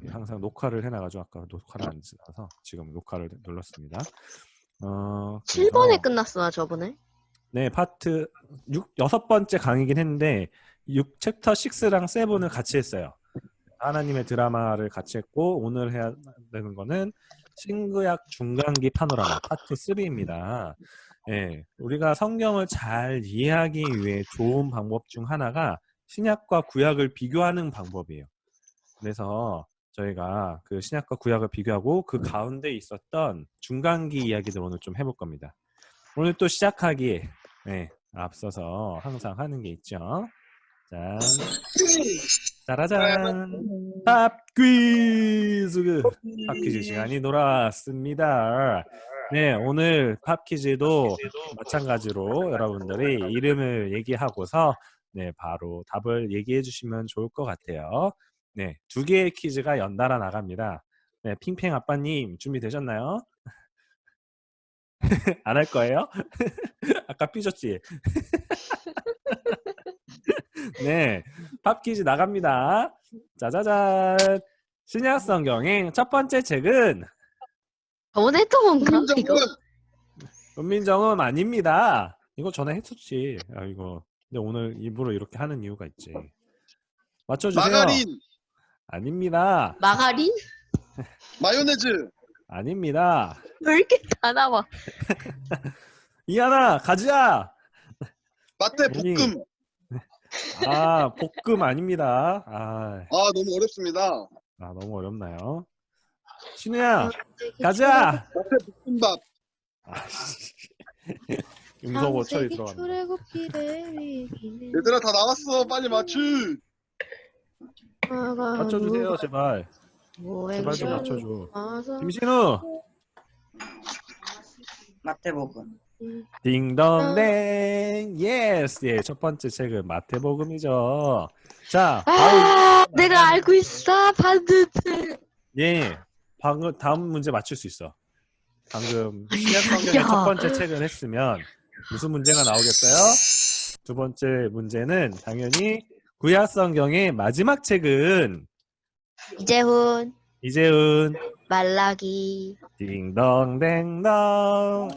항상 녹화를 해놔가지고 아까 녹화를 안 지나서 지금 녹화를 눌렀습니다. 그래서 7번에 끝났어, 저번에. 네, 파트 6번째 강의긴 했는데 챕터 6랑 7을 같이 했어요. 하나님의 드라마를 같이 했고 오늘 해야 되는 거는 신구약 중간기 파노라마 파트 3입니다. 예, 우리가 성경을 잘 이해하기 위해 좋은 방법 중 하나가 신약과 구약을 비교하는 방법이에요. 그래서 저희가 그 신약과 구약을 비교하고 그 가운데 있었던 중간기 이야기들 오늘 좀 해볼 겁니다. 오늘 또 시작하기에 앞서서 항상 하는 게 있죠. 짠. 짜라잔. 팝 퀴즈. 팝 퀴즈 시간이 돌아왔습니다. 네, 오늘 팝 퀴즈도 마찬가지로 여러분들이 이름을 얘기하고서 바로 답을 얘기해 주시면 좋을 것 같아요. 네, 2개의 퀴즈가 연달아 나갑니다. 네, 핑핑 아빠님 준비되셨나요? 안 할 거예요? 아까 삐졌지? 네, 팝 퀴즈 나갑니다. 짜자잔. 신약 성경의 첫 번째 책은 저번에 했던 건가, 이거? 은민정음 아닙니다. 이거 전에 했었지. 이거. 근데 오늘 일부러 이렇게 하는 이유가 있지. 맞춰주세요. 마가린, 아닙니다. 마가린? 마요네즈, 아닙니다. 왜 이렇게 다 나와? 이하나 가자. 마태 아니. 볶음. 볶음 아닙니다. 너무 어렵습니다. 너무 어렵나요? 신우야 가자. 마태 볶음밥. 음소거 처리 들어간다. 얘들아 다 나왔어. 빨리 맞추. 맞춰주세요 제발. 제발 좀 맞춰줘. 김신우. 마태복음. 딩동댕. 예스. 예, 첫 번째 책은 마태복음이죠. 자, 내가 알고 있어. 반드시. 예, 방금 다음 문제 맞출 수 있어. 방금 신약 성경의 첫 번째 책을 했으면 무슨 문제가 나오겠어요? 두 번째 문제는 당연히 구약 성경의 마지막 책은 이재훈 말라기. 딩동댕동.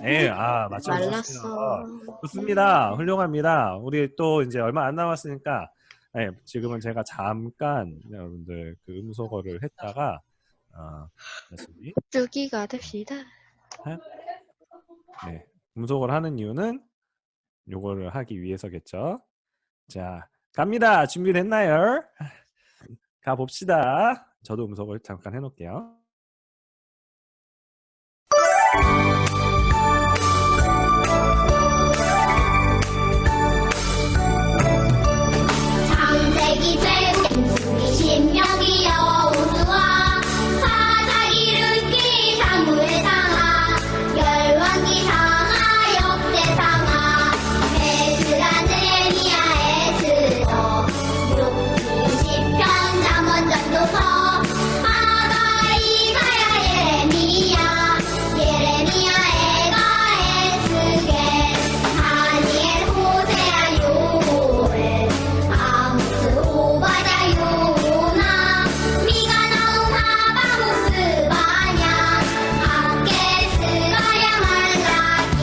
예, 맞춰주셨어요. 좋습니다. 훌륭합니다. 우리 또 이제 얼마 안 남았으니까 지금은 제가 잠깐 여러분들 그 음소거를 했다가 다시 뚜기가 됩시다. 네, 음소거를 하는 이유는 요거를 하기 위해서겠죠. 자, 갑니다. 준비됐나요? 가봅시다. 저도 음소거를 잠깐 해놓을게요. 창세기 제국이 신명기 여호수아 사사기 르기 사무엘 상하 열왕기 상하 역대 상하 에스라 느헤미야 에스더 욥기 시편 잠언 전도서 아가 이사야 예레미야 에가 에스겔 다니엘 호세아 요엘 아모스 오바댜 요나 미가 나움 하바모스 바냐 학개 스가랴 말라기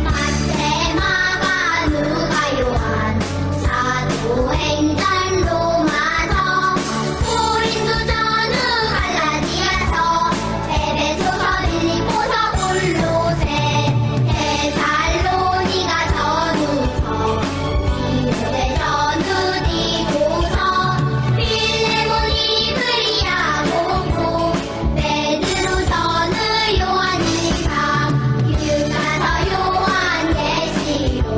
마태 마가 누가 요한 사도행전 로마서 고린도 전후 갈라디아서 에베소서 빌립보서 골로새 데살로니가 전후서 디모데 전후 디도서 필레몬 이브리야 보고 베드로 전후 요한 일상 유가서 요한 계시록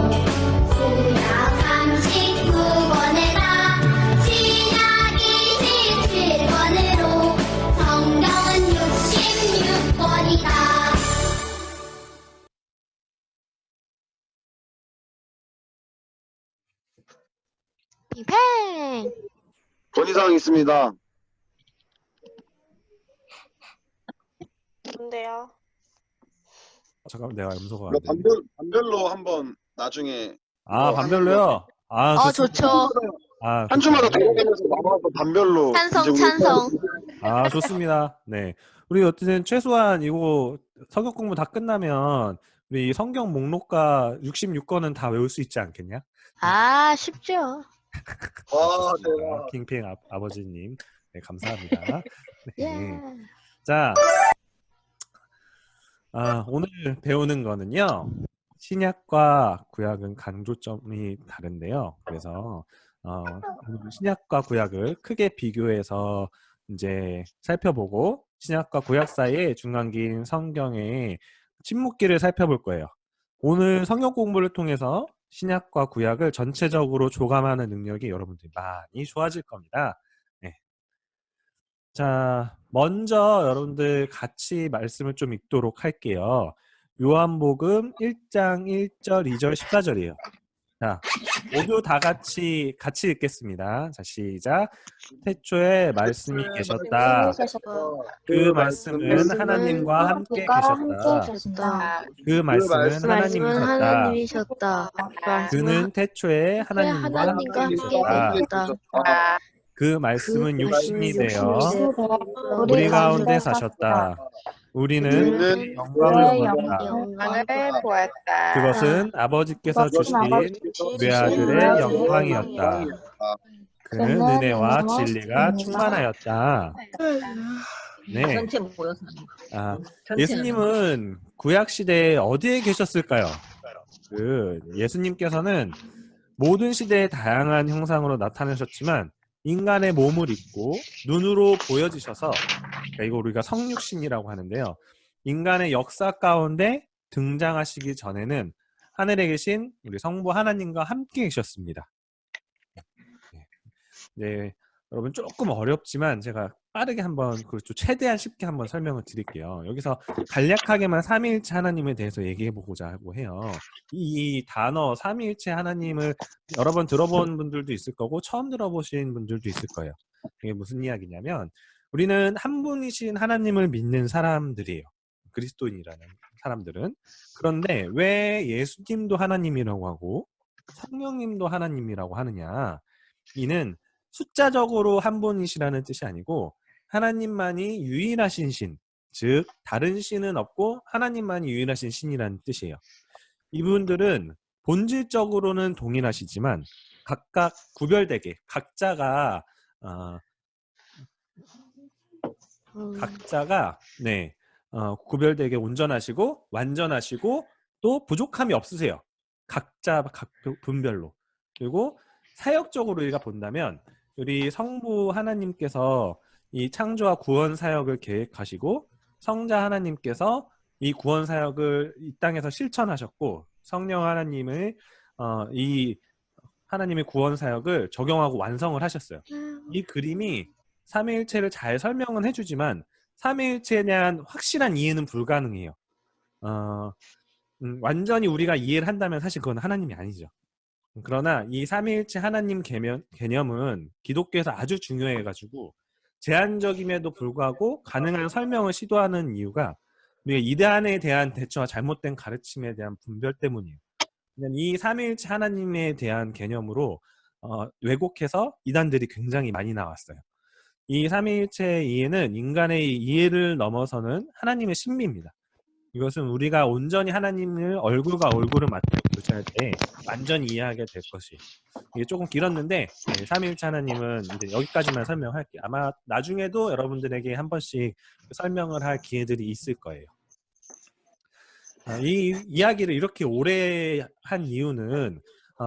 구약 39권에다 신약 27권으로 성경은 66권이다. 빙팽. 건의사항 있습니다. 뭔데요? 잠깐 내가 염소가 이거 안 되네. 반별로 한번 나중에 아, 이거 반별로요? 아, 좋습니다. 좋죠. 아, 한 주마다 좋습니다. 돌아가면서 나눠서 반별로 찬성, 이제 우리 찬성. 아, 좋습니다. 네. 우리 어쨌든 최소한 이거 성경 공부 다 끝나면 우리 성경 목록과 66권은 다 외울 수 있지 않겠냐? 아, 쉽죠. 와 좋습니다. 대박. 킹핑 아버지님. 네, 감사합니다. 예. 네. 자, 오늘 배우는 거는요. 신약과 구약은 강조점이 다른데요. 그래서 오늘 신약과 구약을 크게 비교해서 이제 살펴보고 신약과 구약 사이의 중간기인 성경의 침묵기를 살펴볼 거예요. 오늘 성경 공부를 통해서 신약과 구약을 전체적으로 조감하는 능력이 여러분들이 많이 좋아질 겁니다. 네. 자, 먼저 여러분들 같이 말씀을 좀 읽도록 할게요. 요한복음 1장 1절, 2절, 14절이에요. 자, 모두 다 같이 읽겠습니다. 자, 시작. 태초에 말씀이 계셨다. 그 말씀은 하나님과 함께 계셨다. 그 말씀은 하나님이셨다. 하나님이셨다. 그는 태초에 하나님과 함께 계셨다. 그 말씀은 육신이 되어 우리 가운데 사셨다. 우리는 영광을 보았다. 영광을 보았다. 그것은 아버지께서 주신 외아들의 영광이었다. 그는 은혜와 진리가 충만하였다. 네. 전체 모여서 하는 거. 전체는 예수님은 구약 시대에 어디에 계셨을까요? 예수님께서는 모든 시대의 다양한 형상으로 나타나셨지만 인간의 몸을 입고 눈으로 보여지셔서, 그러니까 이거 우리가 성육신이라고 하는데요. 인간의 역사 가운데 등장하시기 전에는 하늘에 계신 우리 성부 하나님과 함께 계셨습니다. 네, 여러분 조금 어렵지만 제가 빠르게 한번, 그렇죠, 최대한 쉽게 한번 설명을 드릴게요. 여기서 간략하게만 삼위일체 하나님에 대해서 얘기해 보고자 하고 해요. 이 단어 삼위일체 하나님을 여러 번 들어본 분들도 있을 거고 처음 들어보신 분들도 있을 거예요. 이게 무슨 이야기냐면 우리는 한 분이신 하나님을 믿는 사람들이에요. 그리스도인이라는 사람들은. 그런데 왜 예수님도 하나님이라고 하고 성령님도 하나님이라고 하느냐? 이는 숫자적으로 한 분이시라는 뜻이 아니고 하나님만이 유일하신 신, 즉 다른 신은 없고 하나님만이 유일하신 신이라는 뜻이에요. 이분들은 본질적으로는 동일하시지만 각각 구별되게 각자가 구별되게 온전하시고 완전하시고 또 부족함이 없으세요. 각자 각 분별로. 그리고 사역적으로 우리가 본다면 우리 성부 하나님께서 이 창조와 구원 사역을 계획하시고 성자 하나님께서 이 구원 사역을 이 땅에서 실천하셨고 성령 하나님의 이 하나님의 구원 사역을 적용하고 완성을 하셨어요. 이 그림이 삼위일체를 잘 설명은 해주지만 삼위일체에 대한 확실한 이해는 불가능해요. 완전히 우리가 이해를 한다면 사실 그건 하나님이 아니죠. 그러나 이 삼위일체 하나님 개념은 기독교에서 아주 중요해가지고 제한적임에도 불구하고 가능한 설명을 시도하는 이유가 우리가 이단에 대한 대처와 잘못된 가르침에 대한 분별 때문이에요. 이 삼위일체 하나님에 대한 개념으로 왜곡해서 이단들이 굉장히 많이 나왔어요. 이 삼위일체의 이해는 인간의 이해를 넘어서는 하나님의 신비입니다. 이것은 우리가 온전히 하나님을 얼굴과 얼굴을 맞대고 교제할 때 완전히 이해하게 될 것이. 이게 조금 길었는데 삼위일체 하나님은 이제 여기까지만 설명할게요. 아마 나중에도 여러분들에게 한 번씩 설명을 할 기회들이 있을 거예요. 이 이야기를 이렇게 오래 한 이유는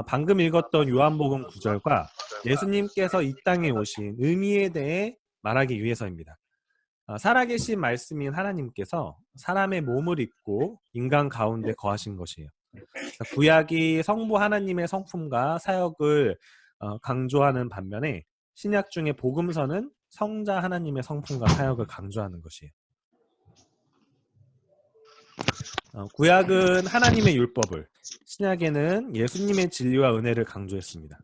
방금 읽었던 요한복음 9절과 예수님께서 이 땅에 오신 의미에 대해 말하기 위해서입니다. 살아계신 말씀인 하나님께서 사람의 몸을 입고 인간 가운데 거하신 것이에요. 구약이 성부 하나님의 성품과 사역을 강조하는 반면에 신약 중에 복음서는 성자 하나님의 성품과 사역을 강조하는 것이에요. 구약은 하나님의 율법을, 신약에는 예수님의 진리와 은혜를 강조했습니다.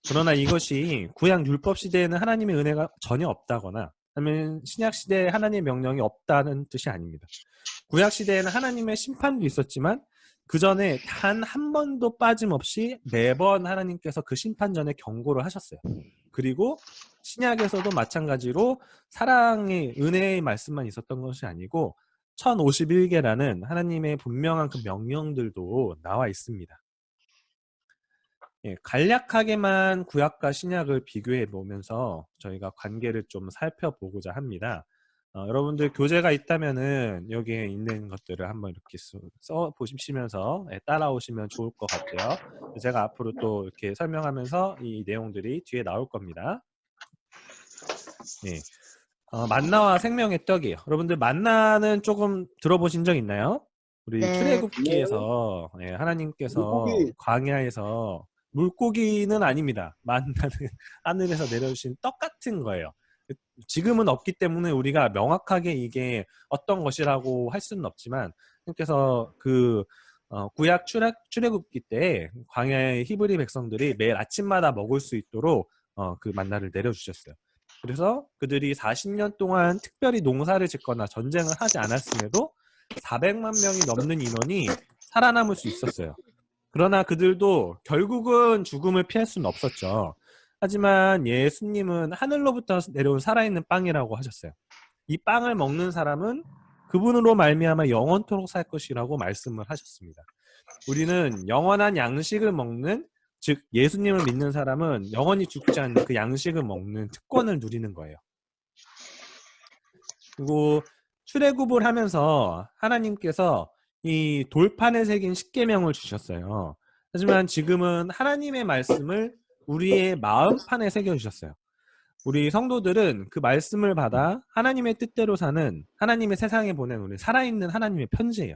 그러나 이것이 구약 율법 시대에는 하나님의 은혜가 전혀 없다거나 아니면 신약 시대에 하나님의 명령이 없다는 뜻이 아닙니다. 구약 시대에는 하나님의 심판도 있었지만 그 전에 단 한 번도 빠짐없이 매번 하나님께서 그 심판 전에 경고를 하셨어요. 그리고 신약에서도 마찬가지로 사랑의 은혜의 말씀만 있었던 것이 아니고 1051개라는 하나님의 분명한 그 명령들도 나와 있습니다. 예, 간략하게만 구약과 신약을 비교해 보면서 저희가 관계를 좀 살펴보고자 합니다. 여러분들 교재가 있다면은 여기에 있는 것들을 한번 이렇게 써 보시면서 따라오시면 좋을 것 같아요. 제가 앞으로 또 이렇게 설명하면서 이 내용들이 뒤에 나올 겁니다. 예. 만나와 생명의 떡이에요. 여러분들 만나는 조금 들어보신 적 있나요? 우리 네. 출애굽기에서 예, 하나님께서 물고기. 광야에서 물고기는 아닙니다. 만나는 하늘에서 내려주신 떡 같은 거예요. 지금은 없기 때문에 우리가 명확하게 이게 어떤 것이라고 할 수는 없지만 하나님께서 그 구약 출애굽기 때 광야의 히브리 백성들이 매일 아침마다 먹을 수 있도록 그 만나를 내려주셨어요. 그래서 그들이 40년 동안 특별히 농사를 짓거나 전쟁을 하지 않았음에도 400만 명이 넘는 인원이 살아남을 수 있었어요. 그러나 그들도 결국은 죽음을 피할 수는 없었죠. 하지만 예수님은 하늘로부터 내려온 살아있는 빵이라고 하셨어요. 이 빵을 먹는 사람은 그분으로 말미암아 영원토록 살 것이라고 말씀을 하셨습니다. 우리는 영원한 양식을 먹는, 즉 예수님을 믿는 사람은 영원히 죽지 않는 그 양식을 먹는 특권을 누리는 거예요. 그리고 출애굽을 하면서 하나님께서 이 돌판에 새긴 십계명을 주셨어요. 하지만 지금은 하나님의 말씀을 우리의 마음판에 새겨주셨어요. 우리 성도들은 그 말씀을 받아 하나님의 뜻대로 사는 하나님의 세상에 보낸 우리 살아있는 하나님의 편지예요.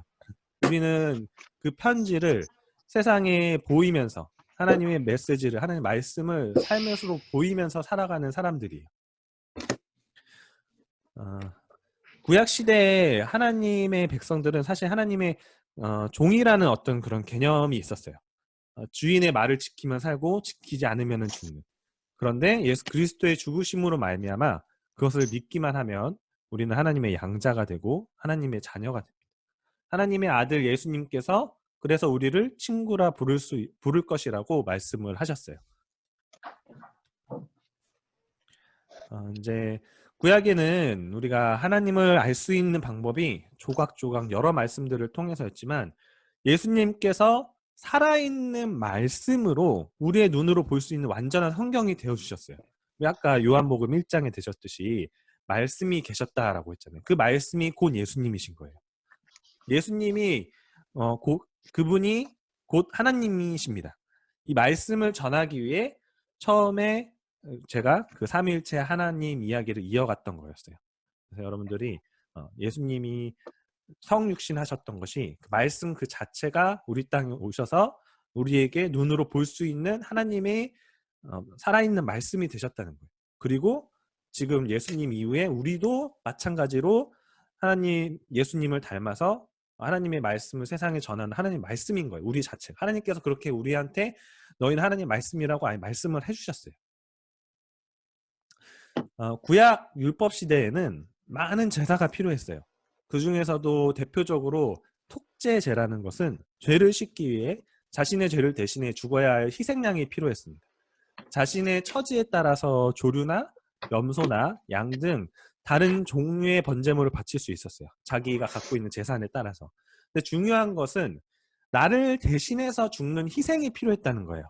우리는 그 편지를 세상에 보이면서 하나님의 메시지를, 하나님의 말씀을 삶으로 보이면서 살아가는 사람들이에요. 구약 시대에 하나님의 백성들은 사실 하나님의 종이라는 어떤 그런 개념이 있었어요. 주인의 말을 지키면 살고 지키지 않으면 죽는. 그런데 예수 그리스도의 죽으심으로 말미암아 그것을 믿기만 하면 우리는 하나님의 양자가 되고 하나님의 자녀가 됩니다. 하나님의 아들 예수님께서 그래서 우리를 친구라 부를 것이라고 말씀을 하셨어요. 이제 구약에는 우리가 하나님을 알 수 있는 방법이 조각조각 여러 말씀들을 통해서였지만 예수님께서 살아있는 말씀으로 우리의 눈으로 볼 수 있는 완전한 성경이 되어주셨어요. 아까 요한복음 1장에 되셨듯이 말씀이 계셨다라고 했잖아요. 그 말씀이 곧 예수님이신 거예요. 예수님이 그분이 곧 하나님이십니다. 이 말씀을 전하기 위해 처음에 제가 그 삼위일체 하나님 이야기를 이어갔던 거였어요. 그래서 여러분들이 예수님이 성육신 하셨던 것이 그 말씀 그 자체가 우리 땅에 오셔서 우리에게 눈으로 볼 수 있는 하나님의 살아있는 말씀이 되셨다는 거예요. 그리고 지금 예수님 이후에 우리도 마찬가지로 하나님 예수님을 닮아서 하나님의 말씀을 세상에 전하는 하나님의 말씀인 거예요. 우리 자체가. 하나님께서 그렇게 우리한테 너희는 하나님의 말씀이라고 말씀을 해주셨어요. 구약 율법 시대에는 많은 제사가 필요했어요. 그 중에서도 대표적으로 속죄제라는 것은 죄를 씻기 위해 자신의 죄를 대신해 죽어야 할 희생양이 필요했습니다. 자신의 처지에 따라서 조류나 염소나 양 등 다른 종류의 번제물을 바칠 수 있었어요. 자기가 갖고 있는 재산에 따라서. 근데 중요한 것은 나를 대신해서 죽는 희생이 필요했다는 거예요.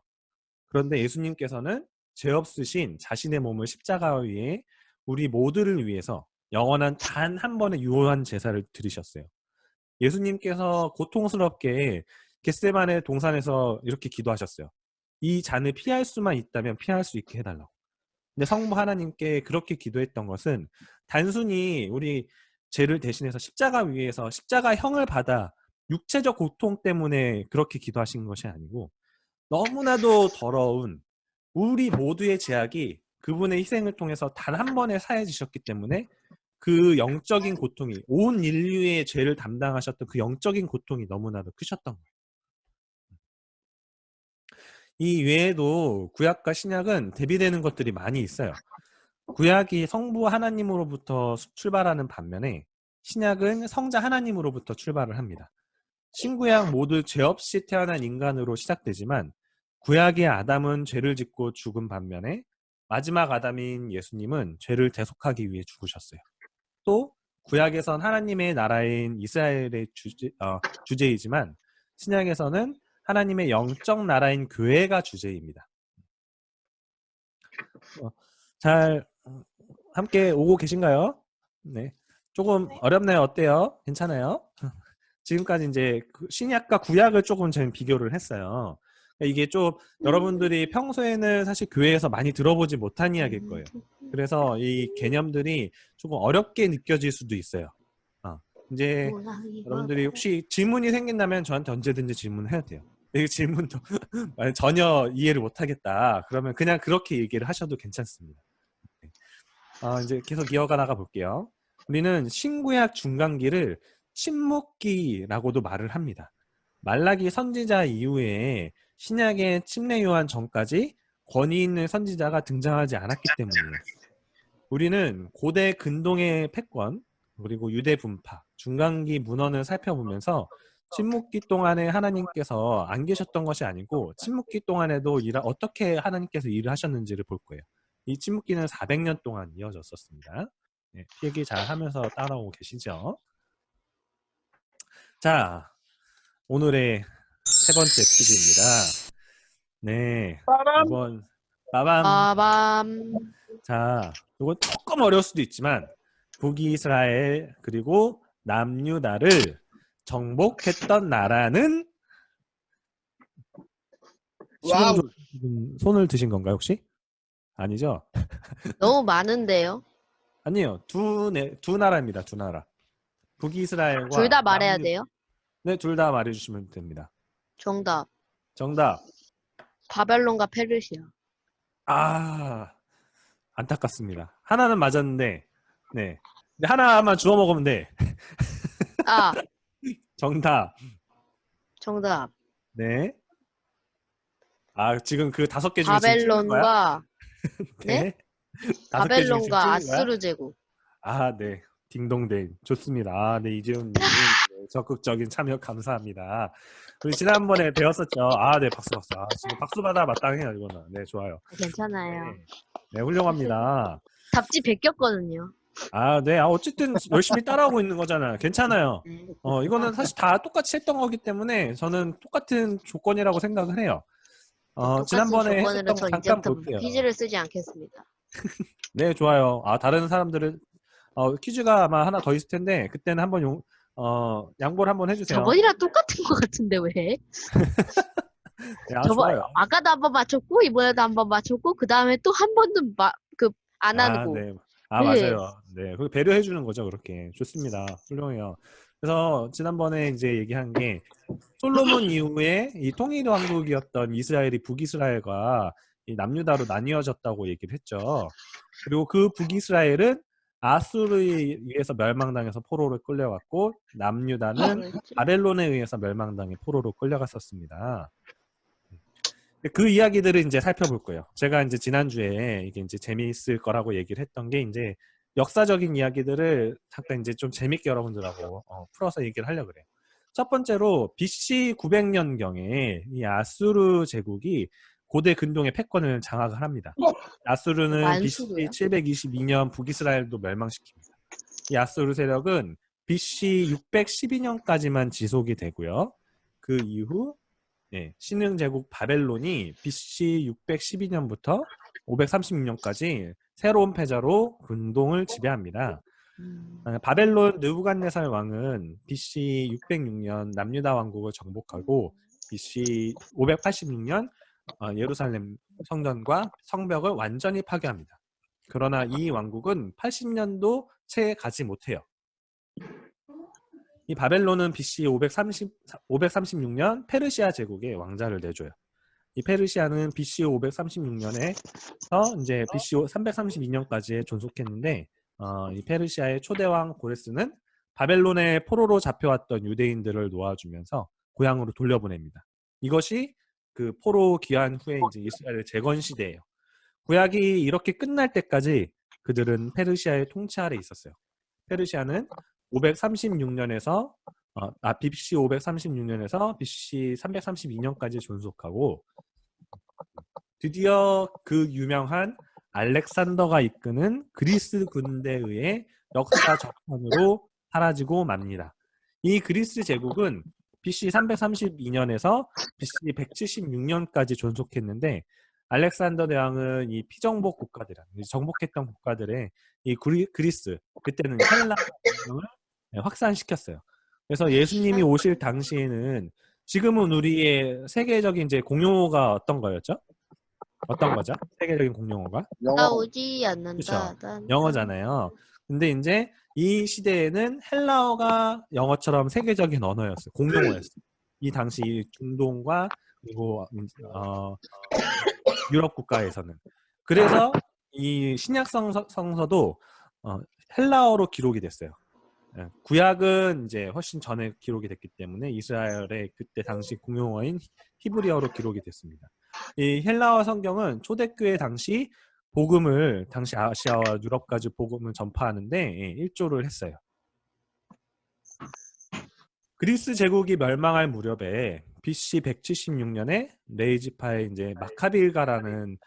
그런데 예수님께서는 죄 없으신 자신의 몸을 십자가 위에 우리 모두를 위해서 영원한 단 한 번의 유효한 제사를 드리셨어요. 예수님께서 고통스럽게 겟세마네 동산에서 이렇게 기도하셨어요. 이 잔을 피할 수만 있다면 피할 수 있게 해달라고. 근데 성부 하나님께 그렇게 기도했던 것은 단순히 우리 죄를 대신해서 십자가 위에서 십자가형을 받아 육체적 고통 때문에 그렇게 기도하신 것이 아니고 너무나도 더러운 우리 모두의 죄악이 그분의 희생을 통해서 단 한 번에 사해지셨기 때문에 그 영적인 고통이 온 인류의 죄를 담당하셨던 그 영적인 고통이 너무나도 크셨던 거예요. 이 외에도 구약과 신약은 대비되는 것들이 많이 있어요. 구약이 성부 하나님으로부터 출발하는 반면에 신약은 성자 하나님으로부터 출발을 합니다. 신구약 모두 죄 없이 태어난 인간으로 시작되지만 구약의 아담은 죄를 짓고 죽은 반면에 마지막 아담인 예수님은 죄를 대속하기 위해 죽으셨어요. 또 구약에선 하나님의 나라인 이스라엘의 주제이지만 신약에서는 하나님의 영적 나라인 교회가 주제입니다. 잘 함께 오고 계신가요? 네. 조금 어렵나요? 어때요? 괜찮아요? 지금까지 이제 신약과 구약을 조금 저희 비교를 했어요. 이게 좀 여러분들이 평소에는 사실 교회에서 많이 들어보지 못한 이야기일 거예요. 그래서 이 개념들이 조금 어렵게 느껴질 수도 있어요. 이제 여러분들이 혹시 질문이 생긴다면 저한테 언제든지 질문해도 돼요. 이 질문도 전혀 이해를 못하겠다. 그러면 그냥 그렇게 얘기를 하셔도 괜찮습니다. 이제 계속 이어가 나가 볼게요. 우리는 신구약 중간기를 침묵기라고도 말을 합니다. 말라기 선지자 이후에 신약의 침례 요한 전까지 권위 있는 선지자가 등장하지 않았기 때문이에요. 우리는 고대 근동의 패권 그리고 유대 분파, 중간기 문헌을 살펴보면서 침묵기 동안에 하나님께서 안 계셨던 것이 아니고 침묵기 동안에도 어떻게 하나님께서 일을 하셨는지를 볼 거예요. 이 침묵기는 400년 동안 이어졌었습니다. 네, 필기 잘 하면서 따라오고 계시죠? 자, 오늘의 세 번째 퀴즈입니다. 네, 이번 빠밤. 빠밤. 자, 이건 조금 어려울 수도 있지만 북이스라엘 그리고 남유다를 정복했던 나라는 와우. 지금 손을 드신 건가요 혹시? 아니죠? 너무 많은데요. 아니요, 두 나라입니다. 두 나라. 북이스라엘과 둘 다 말해야 돼요? 네, 둘 다 말해주시면 됩니다. 정답. 정답. 바벨론과 페르시아. 아, 안타깝습니다. 하나는 맞았는데, 네. 근데 하나만 주워 먹으면 돼. 아, 정답. 정답. 네. 아, 지금 그 5개 중에 지금 찍는 거야? 바벨론과 네. 5개 중에 지금 바벨론과 찍는 거야? 아수르 제국. 아, 네. 딩동댕. 좋습니다. 아, 네. 이재훈님 적극적인 참여 감사합니다. 우리 지난번에 배웠었죠. 아, 네. 박수. 아, 지금 박수 받아 마땅해요, 이거는. 네, 좋아요. 괜찮아요. 네, 네, 훌륭합니다. 답지 베꼈거든요. 아, 네. 어쨌든 열심히 따라오고 있는 거잖아요. 괜찮아요. 네. 이거는 사실 다 똑같이 했던 거기 때문에 저는 똑같은 조건이라고 생각을 해요. 지난번에 했었던 거 잠깐 이제부터 볼게요. 퀴즈를 쓰지 않겠습니다. 네, 좋아요. 다른 사람들은 퀴즈가 아마 하나 더 있을 텐데 그때는 한번 양보를 한번 해주세요. 저번이랑 똑같은 것 같은데 왜? 네, 좋아요. 아까도 한번 맞췄고 이번에도 한번 맞췄고 그 다음에 또 한 번도 안 하고. 네. 네. 맞아요. 네, 그 배려해 주는 거죠, 그렇게. 좋습니다. 훌륭해요. 그래서 지난번에 이제 얘기한 게 솔로몬 이후에 이 통일 왕국이었던 이스라엘이 북이스라엘과 이 남유다로 나뉘어졌다고 얘기를 했죠. 그리고 그 북이스라엘은 아수르에 의해서 멸망당해서 포로로 끌려갔고 남유다는 바벨론에 의해서 멸망당해 포로로 끌려갔었습니다. 그 이야기들을 이제 살펴볼 거예요. 제가 이제 지난주에 이게 이제 재미있을 거라고 얘기를 했던 게 이제 역사적인 이야기들을 잠깐 이제 좀 재밌게 여러분들하고 풀어서 얘기를 하려고 그래요. 첫 번째로 BC 900년경에 이 아수르 제국이 고대 근동의 패권을 장악을 합니다. 아수르는 BC 722년 북이스라엘도 멸망시킵니다. 이 아수르 세력은 BC 612년까지만 지속이 되고요. 그 이후 신흥 제국 바벨론이 BC 612년부터 536년까지 새로운 패자로 근동을 지배합니다. 바벨론 느부갓네살 왕은 BC 606년 남유다 왕국을 정복하고 BC 586년 예루살렘 성전과 성벽을 완전히 파괴합니다. 그러나 이 왕국은 80년도 채 가지 못해요. 이 바벨론은 BC 536년 페르시아 제국의 왕자를 내줘요. 이 페르시아는 BC 536년에서 이제 BC 332년까지 존속했는데 이 페르시아의 초대왕 고레스는 바벨론의 포로로 잡혀왔던 유대인들을 놓아주면서 고향으로 돌려보냅니다. 이것이 그 포로 귀환 후에 이제 이스라엘의 재건 시대예요. 구약이 이렇게 끝날 때까지 그들은 페르시아의 통치 아래 있었어요. 페르시아는 536년에서 BC 536년에서 BC 332년까지 존속하고 드디어 그 유명한 알렉산더가 이끄는 그리스 군대에 의해 역사 적판으로 사라지고 맙니다. 이 그리스 제국은 BC 332년에서 BC 176년까지 존속했는데 알렉산더 대왕은 이 피정복 국가들, 정복했던 국가들의 이 그리스, 그때는 헬라 문명을 확산시켰어요. 그래서 예수님이 오실 당시에는 지금은 우리의 세계적인 이제 공용어가 어떤 거였죠? 어떤 거죠? 세계적인 공용어가? 나 영어. 오지 않는다. 그쵸. 난- 영어잖아요. 근데 이제 이 시대에는 헬라어가 영어처럼 세계적인 언어였어요. 공용어였어요. 이 당시 중동과 그리고 유럽 국가에서는. 그래서 이 신약 성서도 헬라어로 기록이 됐어요. 예, 구약은 이제 훨씬 전에 기록이 됐기 때문에 이스라엘의 그때 당시 공용어인 히브리어로 기록이 됐습니다. 이 헬라어 성경은 초대교회 당시 복음을 당시 아시아와 유럽까지 복음을 전파하는데 일조를 했어요. 그리스 제국이 멸망할 무렵에 BC 176년에 레이지파의 이제 마카빌가라는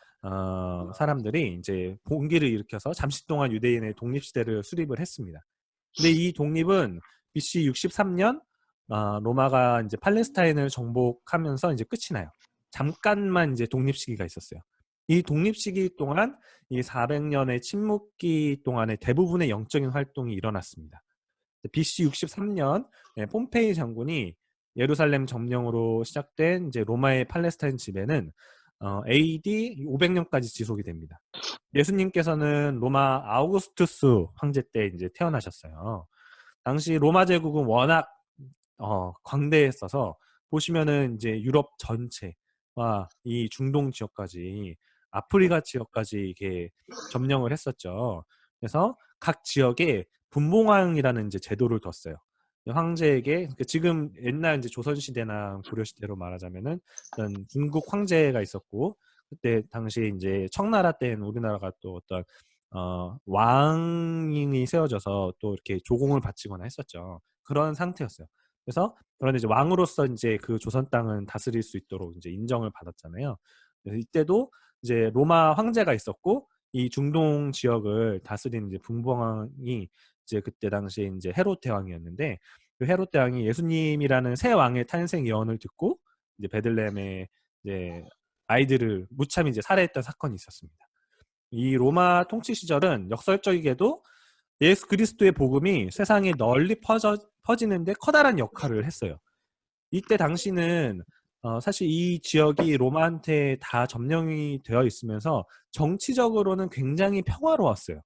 사람들이 이제 봉기를 일으켜서 잠시 동안 유대인의 독립 시대를 수립을 했습니다. 근데 이 독립은 BC 63년 로마가 이제 팔레스타인을 정복하면서 이제 끝이 나요. 잠깐만 이제 독립 시기가 있었어요. 이 독립 시기 동안 이 400년의 침묵기 동안에 대부분의 영적인 활동이 일어났습니다. BC 63년 폼페이 장군이 예루살렘 점령으로 시작된 이제 로마의 팔레스타인 지배는 AD 500년까지 지속이 됩니다. 예수님께서는 로마 아우구스투스 황제 때 이제 태어나셨어요. 당시 로마 제국은 워낙 광대했어서 보시면은 이제 유럽 전체와 이 중동 지역까지 아프리카 지역까지 이게 점령을 했었죠. 그래서 각 지역에 분봉왕이라는 이제 제도를 뒀어요. 황제에게 지금 옛날 이제 조선 시대나 고려 시대로 말하자면은 어떤 중국 황제가 있었고 그때 당시 이제 청나라 때는 우리나라가 또 어떤 왕이 세워져서 또 이렇게 조공을 바치거나 했었죠. 그런 상태였어요. 그래서 그런데 이제 왕으로서 이제 그 조선 땅은 다스릴 수 있도록 이제 인정을 받았잖아요. 그래서 이때도 이제 로마 황제가 있었고 이 중동 지역을 다스리는 이제 분봉왕이 이제 그때 당시에 이제 헤롯 대왕이었는데 그 헤롯 대왕이 예수님이라는 새 왕의 탄생 예언을 듣고 이제 베들레헴에 이제 아이들을 무참히 이제 살해했던 사건이 있었습니다. 이 로마 통치 시절은 역설적이게도 예수 그리스도의 복음이 세상에 널리 퍼지는데 커다란 역할을 했어요. 이때 당시는 사실 이 지역이 로마한테 다 점령이 되어 있으면서 정치적으로는 굉장히 평화로웠어요.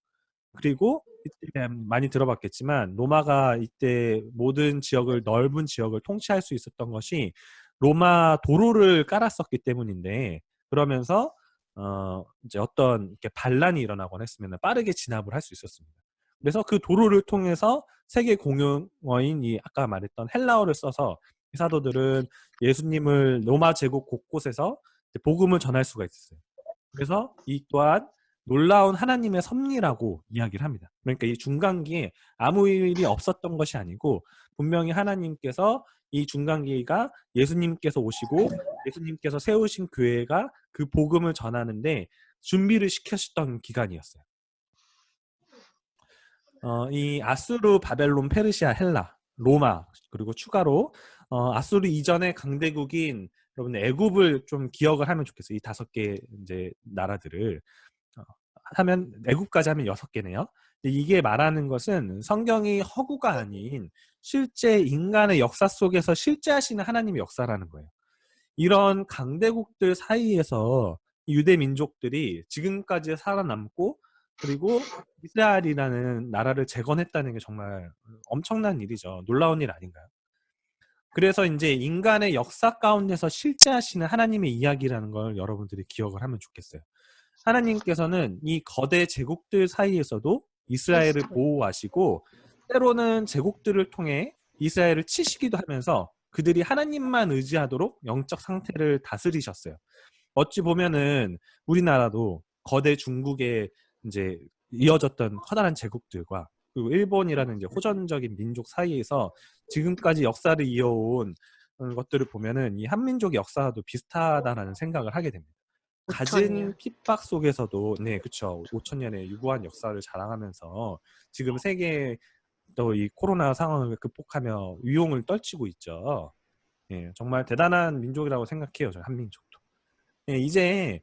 그리고 이때 많이 들어봤겠지만 로마가 이때 모든 지역을 넓은 지역을 통치할 수 있었던 것이 로마 도로를 깔았었기 때문인데 그러면서 이제 어떤 이렇게 반란이 일어나거나 했으면 빠르게 진압을 할 수 있었습니다. 그래서 그 도로를 통해서 세계 공용어인 이 아까 말했던 헬라어를 써서 사도들은 예수님을 로마 제국 곳곳에서 복음을 전할 수가 있었어요. 그래서 이 또한 놀라운 하나님의 섭리라고 이야기를 합니다. 그러니까 이 중간기에 아무 일이 없었던 것이 아니고 분명히 하나님께서 이 중간기가 예수님께서 오시고 예수님께서 세우신 교회가 그 복음을 전하는데 준비를 시켰던 기간이었어요. 이 아수르, 바벨론, 페르시아, 헬라, 로마 그리고 추가로 아수르 이전의 강대국인 여러분 애굽을 좀 기억을 하면 좋겠어요. 이 5개 이제 나라들을 하면 애굽까지 하면 6개네요. 이게 말하는 것은 성경이 허구가 아닌 실제 인간의 역사 속에서 실제 하시는 하나님의 역사라는 거예요. 이런 강대국들 사이에서 유대 민족들이 지금까지 살아남고 그리고 이스라엘이라는 나라를 재건했다는 게 정말 엄청난 일이죠. 놀라운 일 아닌가요? 그래서 이제 인간의 역사 가운데서 실제 하시는 하나님의 이야기라는 걸 여러분들이 기억을 하면 좋겠어요. 하나님께서는 이 거대 제국들 사이에서도 이스라엘을 보호하시고 때로는 제국들을 통해 이스라엘을 치시기도 하면서 그들이 하나님만 의지하도록 영적 상태를 다스리셨어요. 어찌 보면은 우리나라도 거대 중국의 이제 이어졌던 커다란 제국들과 그리고 일본이라는 이제 호전적인 민족 사이에서 지금까지 역사를 이어온 것들을 보면은 이 한민족의 역사도 비슷하다라는 생각을 하게 됩니다. 갖은 5,000년. 핍박 속에서도 네, 그쵸. 5,000년의 유구한 역사를 자랑하면서 지금 세계 또 이 코로나 상황을 극복하며 위용을 떨치고 있죠. 예, 정말 대단한 민족이라고 생각해요, 저 한민족도. 예, 이제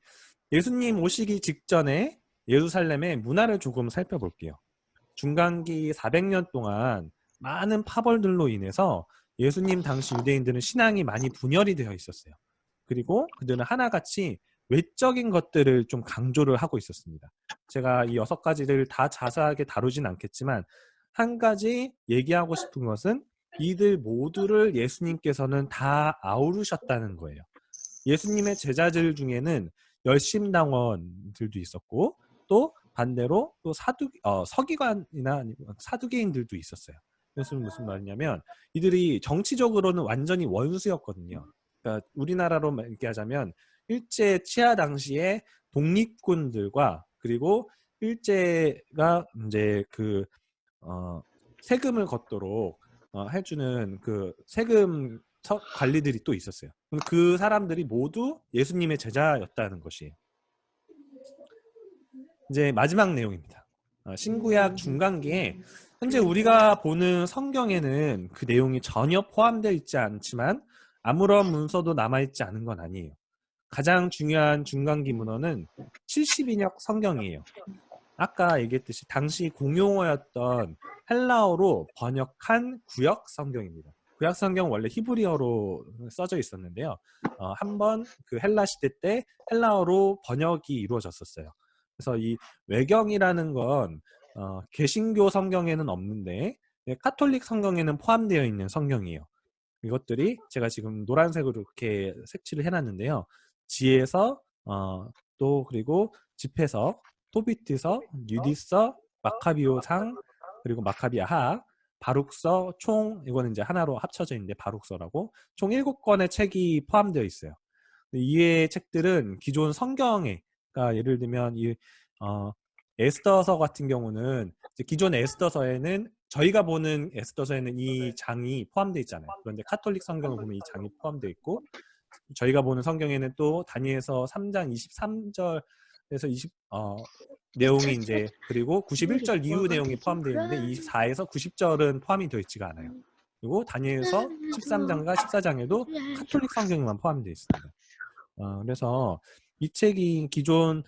예수님 오시기 직전에 예루살렘의 문화를 조금 살펴볼게요. 중간기 400년 동안 많은 파벌들로 인해서 예수님 당시 유대인들은 신앙이 많이 분열이 되어 있었어요. 그리고 그들은 하나같이 외적인 것들을 좀 강조를 하고 있었습니다. 제가 이 6가지를 다 자세하게 다루진 않겠지만 한 가지 얘기하고 싶은 것은 이들 모두를 예수님께서는 다 아우르셨다는 거예요. 예수님의 제자들 중에는 열심당원들도 있었고 또 반대로 또 서기관이나 아니면 사두개인들도 있었어요. 그래서 무슨 말이냐면 이들이 정치적으로는 완전히 원수였거든요. 그러니까 우리나라로 얘기하자면 일제 치하 당시에 독립군들과 그리고 일제가 이제 그 세금을 걷도록 해주는 그 세금 관리들이 또 있었어요. 그 사람들이 모두 예수님의 제자였다는 것이에요. 이제 마지막 내용입니다. 신구약 중간기에 현재 우리가 보는 성경에는 그 내용이 전혀 포함되어 있지 않지만 아무런 문서도 남아있지 않은 건 아니에요. 가장 중요한 중간기 문헌은 70인역 성경이에요. 아까 얘기했듯이 당시 공용어였던 헬라어로 번역한 구약 성경입니다. 구약 성경 원래 히브리어로 써져 있었는데요. 한번 그 헬라 시대 때 헬라어로 번역이 이루어졌었어요. 그래서 이 외경이라는 건 개신교 성경에는 없는데 카톨릭 성경에는 포함되어 있는 성경이에요. 이것들이 제가 지금 노란색으로 이렇게 색칠을 해놨는데요. 지에서 또 그리고 집에서 토비트서, 유디서, 마카비오상, 그리고 마카비아하, 바룩서 총 이거는 이제 하나로 합쳐져 있는데 바룩서라고 총 7권의 책이 포함되어 있어요. 이의 책들은 기존 성경에 그러니까 예를 들면 이 에스더서 같은 경우는 기존 에스더서에는 저희가 보는 에스더서에는 이 장이 포함되어 있잖아요. 그런데 카톨릭 성경을 보면 이 장이 포함되어 있고 저희가 보는 성경에는 또 다니엘서 3장 23절에서 20 내용이 이제 그리고 91절 이후 내용이 포함되어 있는데 24에서 90절은 포함이 되어 있지가 않아요. 그리고 다니엘서 13장과 14장에도 카톨릭 성경만 포함되어 있습니다. 그래서 이 책이 기존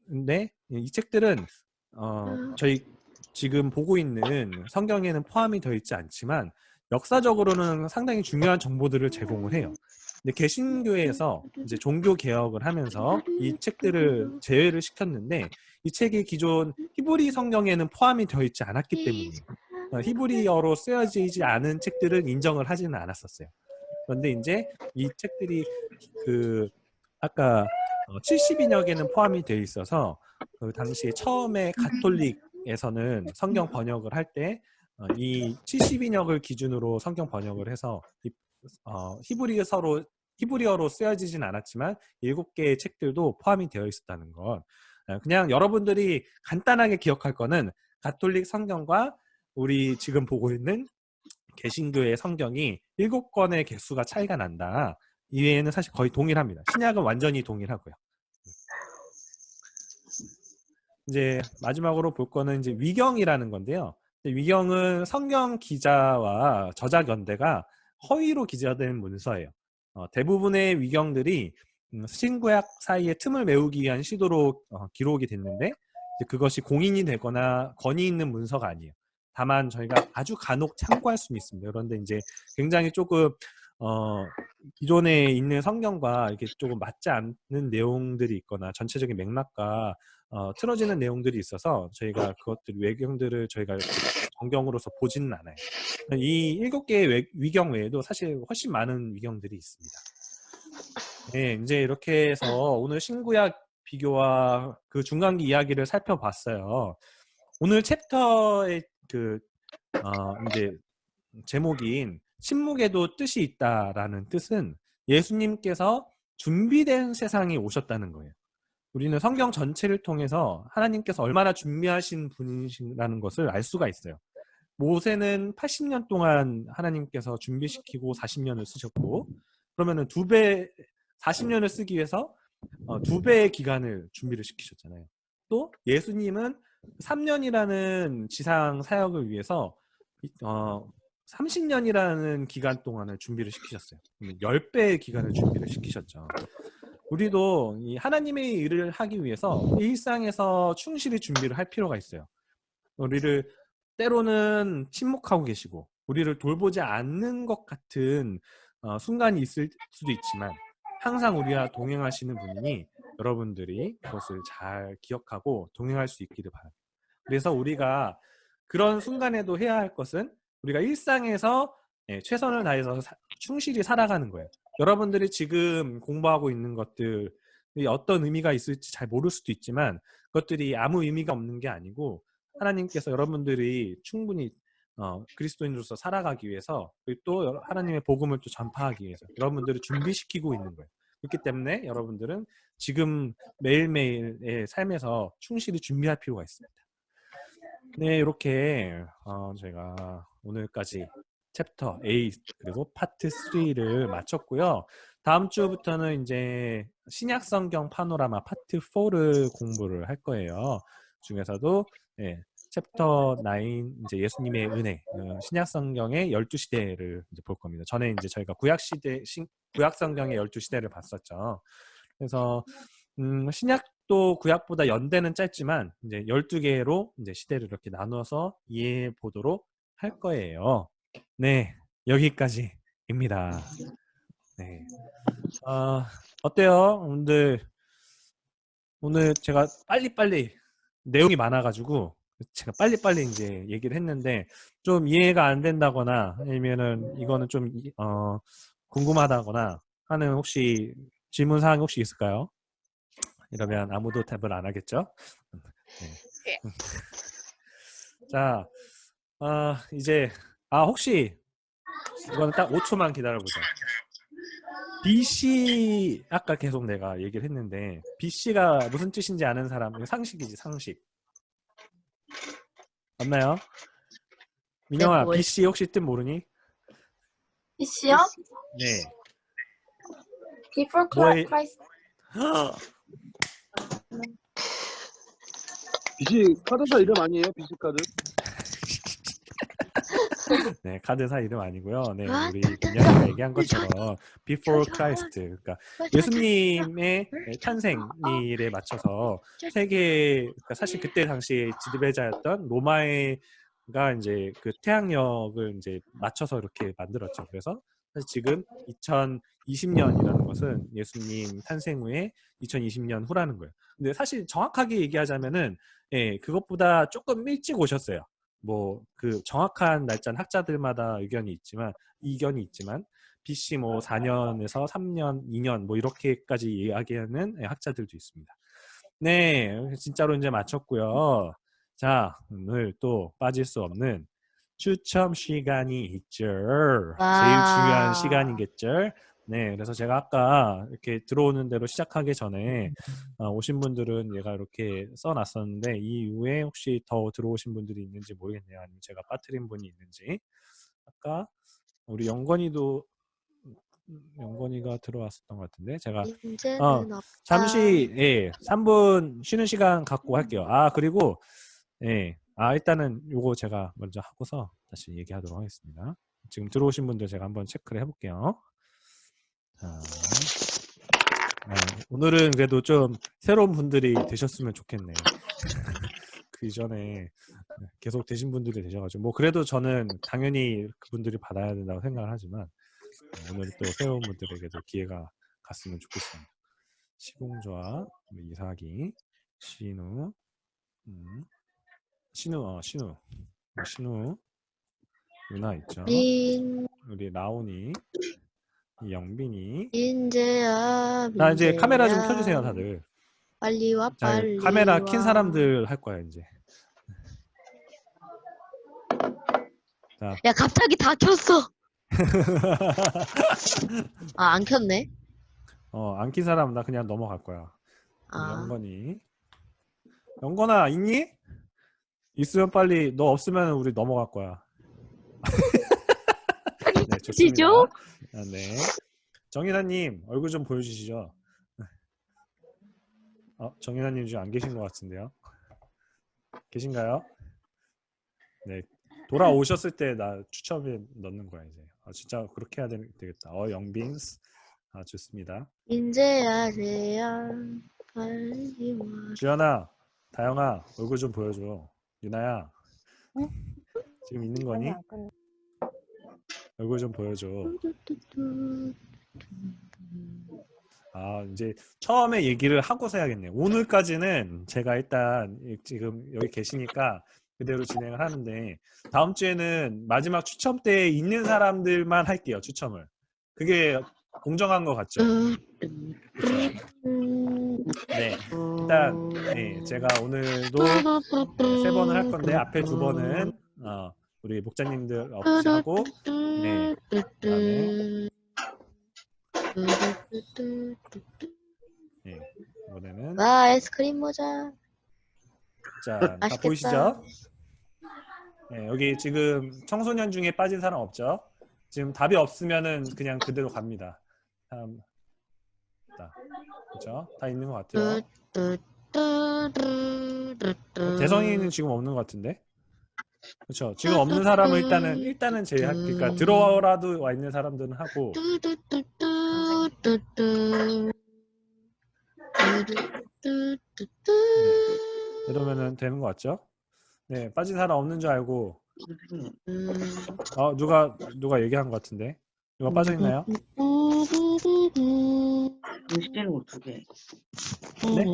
근데 이 책들은 저희 지금 보고 있는 성경에는 포함이 되어 있지 않지만 역사적으로는 상당히 중요한 정보들을 제공을 해요. 근데 개신교에서 이제 종교 개혁을 하면서 이 책들을 제외를 시켰는데 이 책이 기존 히브리 성경에는 포함이 되어 있지 않았기 때문에 히브리어로 쓰여지지 않은 책들은 인정을 하지는 않았었어요. 그런데 이제 이 책들이 그 아까 70인역에는 포함이 되어 있어서 그 당시에 처음에 가톨릭에서는 성경 번역을 할 때 이 70인역을 기준으로 성경 번역을 해서 히브리어로 쓰여지진 않았지만 7개의 책들도 포함이 되어 있었다는 것. 그냥 여러분들이 간단하게 기억할 거는 가톨릭 성경과 우리 지금 보고 있는 개신교의 성경이 7권의 개수가 차이가 난다. 이외에는 사실 거의 동일합니다. 신약은 완전히 동일하고요. 이제 마지막으로 볼 거는 이제 위경이라는 건데요. 위경은 성경 기자와 저작 연대가 허위로 기재된 문서예요. 대부분의 위경들이 신구약 사이에 틈을 메우기 위한 시도로 기록이 됐는데 그것이 공인이 되거나 권위 있는 문서가 아니에요. 다만 저희가 아주 간혹 참고할 수는 있습니다. 그런데 이제 굉장히 조금 기존에 있는 성경과 이렇게 조금 맞지 않는 내용들이 있거나 전체적인 맥락과 틀어지는 내용들이 있어서 저희가 그것들 외경들을 저희가 정경으로서 보지는 않아요. 이 7개의 위경 외에도 사실 훨씬 많은 위경들이 있습니다. 네, 이제 이렇게 해서 오늘 신구약 비교와 그 중간기 이야기를 살펴봤어요. 오늘 챕터의 이제 제목인 침묵에도 뜻이 있다라는 뜻은 예수님께서 준비된 세상에 오셨다는 거예요. 우리는 성경 전체를 통해서 하나님께서 얼마나 준비하신 분이시라는 것을 알 수가 있어요. 모세는 80년 동안 하나님께서 준비시키고 40년을 쓰셨고, 그러면은 2배, 40년을 쓰기 위해서 2배의 기간을 준비를 시키셨잖아요. 또 예수님은 3년이라는 지상 사역을 위해서 30년이라는 기간 동안을 준비를 시키셨어요. 10배의 기간을 준비를 시키셨죠. 우리도 이 하나님의 일을 하기 위해서 일상에서 충실히 준비를 할 필요가 있어요. 우리를 때로는 침묵하고 계시고 우리를 돌보지 않는 것 같은 순간이 있을 수도 있지만 항상 우리와 동행하시는 분이니 여러분들이 그것을 잘 기억하고 동행할 수 있기를 바랍니다. 그래서 우리가 그런 순간에도 해야 할 것은 우리가 일상에서 최선을 다해서 충실히 살아가는 거예요. 여러분들이 지금 공부하고 있는 것들이 어떤 의미가 있을지 잘 모를 수도 있지만 그것들이 아무 의미가 없는 게 아니고 하나님께서 여러분들이 충분히 그리스도인으로서 살아가기 위해서 그리고 또 하나님의 복음을 또 전파하기 위해서 여러분들을 준비시키고 있는 거예요. 그렇기 때문에 여러분들은 지금 매일매일의 삶에서 충실히 준비할 필요가 있습니다. 네, 이렇게 제가 오늘까지 챕터 8 그리고 파트 3를 마쳤고요. 다음 주부터는 이제 신약성경 파노라마 파트 4를 공부를 할 거예요. 중에서도 챕터 9 이제 예수님의 은혜, 신약성경의 12시대를 이제 볼 겁니다. 전에 이제 저희가 구약성경의 12시대를 봤었죠. 그래서 신약도 구약보다 연대는 짧지만 이제 12개로 이제 시대를 이렇게 나눠서 이해해 보도록 할 거예요. 네, 여기까지입니다. 네, 어때요? 오늘 제가 빨리빨리 내용이 많아가지고 제가 빨리빨리 이제 얘기를 했는데 좀 이해가 안 된다거나 아니면은 이거는 좀 궁금하다거나 하는 혹시 질문 사항이 혹시 있을까요? 이러면 아무도 답을 안 하겠죠? 네. 자, 이제 혹시 이거는 딱 5초만 기다려보자. BC 아까 계속 내가 얘기를 했는데 BC가 무슨 뜻인지 아는 사람? 상식이지, 상식. 맞나요? 민영아, 뭐예요? BC 혹시 뜻 모르니? BC요? 네. Before 뭐에- Christ. BC 카드사 이름 아니에요? BC 카드? 네, 카드사 이름 아니고요. 네, 우리 민영이가 얘기한 것처럼 Before Christ, 그러니까 예수님의 탄생일에 맞춰서 그러니까 사실 그때 당시 지도자였던 로마가 이제 그 태양력을 이제 맞춰서 이렇게 만들었죠. 그래서 사실 지금 2020년이라는 것은 예수님 탄생 후에 2020년 후라는 거예요. 근데 사실 정확하게 얘기하자면은 그것보다 조금 일찍 오셨어요. 뭐 그 정확한 날짜는 학자들마다 이견이 있지만 BC 뭐 4년에서 3년, 2년 뭐 이렇게까지 이야기하는 학자들도 있습니다. 네, 진짜로 이제 마쳤고요. 자, 오늘 또 빠질 수 없는 추첨 시간이 있죠. 제일 중요한 시간이겠죠. 네, 그래서 제가 아까 이렇게 들어오는 대로 시작하기 전에 오신 분들은 얘가 이렇게 써놨었는데 이 이후에 혹시 더 들어오신 분들이 있는지 모르겠네요. 아니면 제가 빠뜨린 분이 있는지. 아까 우리 영건이가 들어왔었던 것 같은데 제가 이제는 없다. 잠시 3분 쉬는 시간 갖고 할게요. 그리고 일단은 요거 제가 먼저 하고서 다시 얘기하도록 하겠습니다. 지금 들어오신 분들 제가 한번 체크를 해볼게요. 자, 오늘은 그래도 좀 새로운 분들이 되셨으면 좋겠네요. 그 이전에 계속 되신 분들이 되셔가지고 뭐 그래도 저는 당연히 그분들이 받아야 된다고 생각을 하지만 오늘 또 새로운 분들에게도 기회가 갔으면 좋겠습니다. 시공조합, 이사기, 신우, 신우 누나 있죠. 우리 라온이, 영빈이. 민재야. 자, 이제 카메라 좀 켜주세요, 다들. 빨리 와, 자, 빨리 카메라 와. 킨 사람들 할 거야 이제. 자. 야, 갑자기 다 켰어. 안 켰네. 안 킨 사람 나 그냥 넘어갈 거야. 영건이. 영건아 있니? 있으면 빨리 너 없으면 우리 넘어갈 거야. 네, 좋습니다. 시죠? 아, 네. 정인아님 얼굴 좀 보여주시죠. 정인아님 지금 안 계신 것 같은데요. 계신가요? 네. 돌아오셨을 때 나 추첨에 넣는 거야 이제. 진짜 그렇게 해야 되겠다. 영빈스. 좋습니다. 인제야 돼야 빨리 와. 주연아, 다영아 얼굴 좀 보여줘. 유나야 지금 있는 거니? 얼굴 좀 보여줘. 이제 처음에 얘기를 하고서 해야겠네요. 오늘까지는 제가 일단 지금 여기 계시니까 그대로 진행을 하는데 다음 주에는 마지막 추첨 때 있는 사람들만 할게요. 추첨을. 그게 공정한 것 같죠? 그렇죠? 네, 일단 네, 제가 오늘도 3번을 할 건데 앞에 2번은 우리 목자님들 없이 하고 네, 그다음에 네, 이번에는 와 아이스크림 모자. 자, 다 맛있겠다. 보이시죠? 네, 여기 지금 청소년 중에 빠진 사람 없죠? 지금 답이 없으면은 그냥 그대로 갑니다. 다음, 그렇죠? 다 있는 것 같아요. 대성이는 지금 없는 것 같은데? 그렇죠? 지금 없는 사람은 일단은 그러니까 들어라도 와 있는 사람들은 하고. 이러면은 되는 것 같죠? 네, 빠진 사람 없는 줄 알고. 누가 얘기한 것 같은데? 누가 빠져 있나요? 음식되는 거 2개. 네?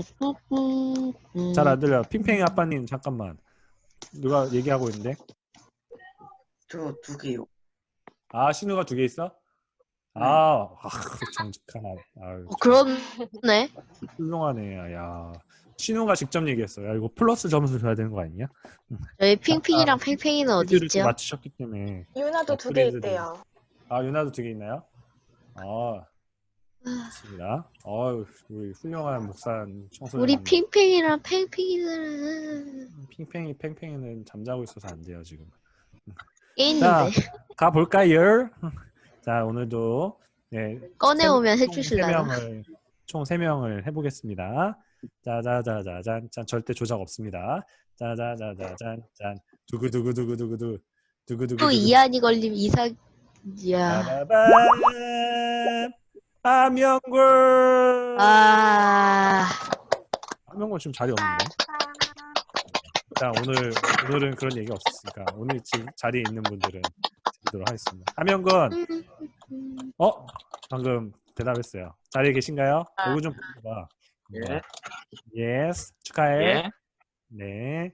잘 안 들려요. 핑팽이 아빠님 잠깐만. 누가 얘기하고 있는데? 저 2개요. 신우가 2개 있어? 정직하나. 그렇네. 훌륭하네. 야, 신우가 직접 얘기했어. 야, 이거 플러스 점수 줘야 되는 거 아니냐? 저희 핑핑이랑 팽팽이는 어디 퀴즈를 또 있죠? 맞추셨기 때문에. 유나도 2개 업그레이드 있대요. 유나도 2개 있나요? 좋습니다. 우리 훌륭한 목산 청소년. 우리 핑핑이랑 팽팽이들은 팽팽이는 잠자고 있어서 안 돼요 지금. 깨 자, 있는데 가볼까요? 자, 오늘도 네, 꺼내오면 해주실래요? 총 3명을 해보겠습니다. 자자자자잔, 절대 조작 없습니다. 자자자자잔, 짠, 두구두구두구두구두, 두구두구. 또 이한이 걸림 이야. 빠바밤, 함영골. 함영골 지금 자리 없는데. 자, 오늘은 그런 얘기 없었으니까 오늘 지금 자리에 있는 분들은 드리도록 하겠습니다. 함영건, 방금 대답했어요. 자리에 계신가요? 얼굴 좀 보여봐. 예. 예스, 축하해. 예. 네.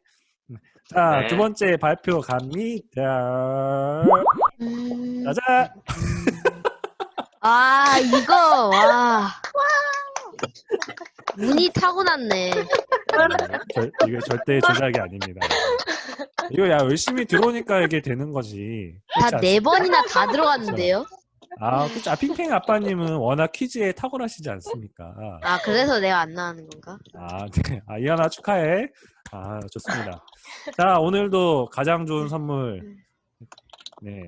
자, 네. 2번째 발표 갑니다. 짜잔. 이거 와. 운이 타고났네. 이거 절대 조작이 아닙니다. 이거 열심히 들어오니까 이게 되는 거지. 다 4번이나 다 들어갔는데요? 그렇죠. 핑팽 아빠님은 워낙 퀴즈에 탁월하시지 않습니까? 그래서 내가 안 나가는 건가? 네. 이하나 축하해. 좋습니다. 자, 오늘도 가장 좋은 선물. 네.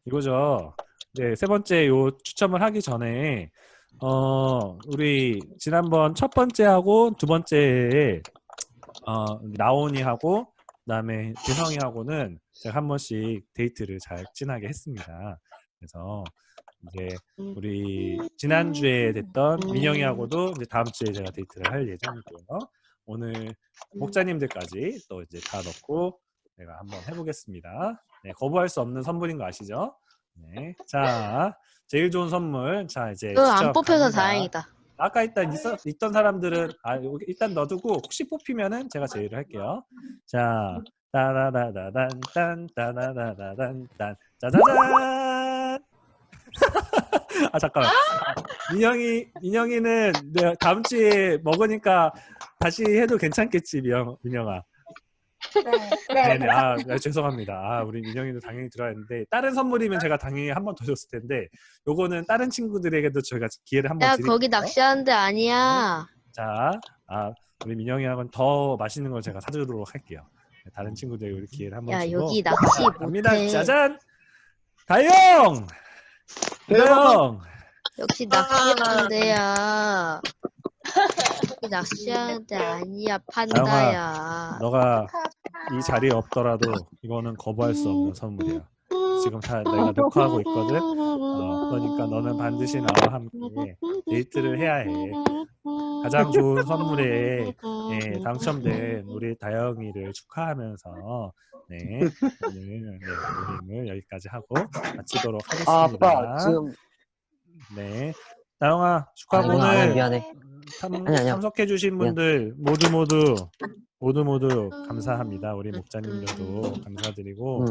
이거죠. 네, 3번째 요 추첨을 하기 전에, 우리 지난번 첫 번째하고 2번째에, 나온이하고, 그 다음에 대성이하고는 제가 한 번씩 데이트를 잘 진하게 했습니다. 그래서 이제 우리 지난주에 됐던 민영이하고도 이제 다음 주에 제가 데이트를 할 예정이고요. 오늘 목자님들까지 또 이제 다 넣고 내가 한번 해보겠습니다. 네, 거부할 수 없는 선물인 거 아시죠? 네, 자, 제일 좋은 선물. 자, 이제 안 뽑혀서 갑니다. 다행이다. 아까 있던 사람들은 일단 넣어두고 혹시 뽑히면은 제가 제의를 할게요. 자, 따라라라단 딴 따라라라단 딴 짜자잔. 잠깐만. 민영이는 다음 주에 먹으니까 다시 해도 괜찮겠지, 민영아. 네. 네네. 죄송합니다. 우리 민영이도 당연히 들어야 했는데 다른 선물이면 제가 당연히 한 번 더 줬을 텐데 요거는 다른 친구들에게도 저희가 기회를 한 번 야 드릴게요. 거기 낚시하는 데 아니야. 자, 우리 민영이하고는 더 맛있는 걸 제가 사주도록 할게요. 다른 친구들 우리 기회를 한번 야 주고. 여기 낚시 갑니다. 못해. 짜잔. 다영. 다영. 역시 낚시하는 데야. 여기 낚시하는 데 아니야 판다야. 너가 이 자리에 없더라도 이거는 거부할 수 없는 선물이야. 지금 다 내가 녹화하고 있거든. 그러니까 너는 반드시 나와 함께 데이트를 해야 해. 가장 좋은 선물에 당첨된 우리 다영이를 축하하면서 오늘 모임을 여기까지 하고 마치도록 하겠습니다. 아빠 지금 네, 다영아 축하하고 미안해, 오늘 미안해. 아니야. 참석해주신 분들 모두 감사합니다. 우리 목자님들도 감사드리고,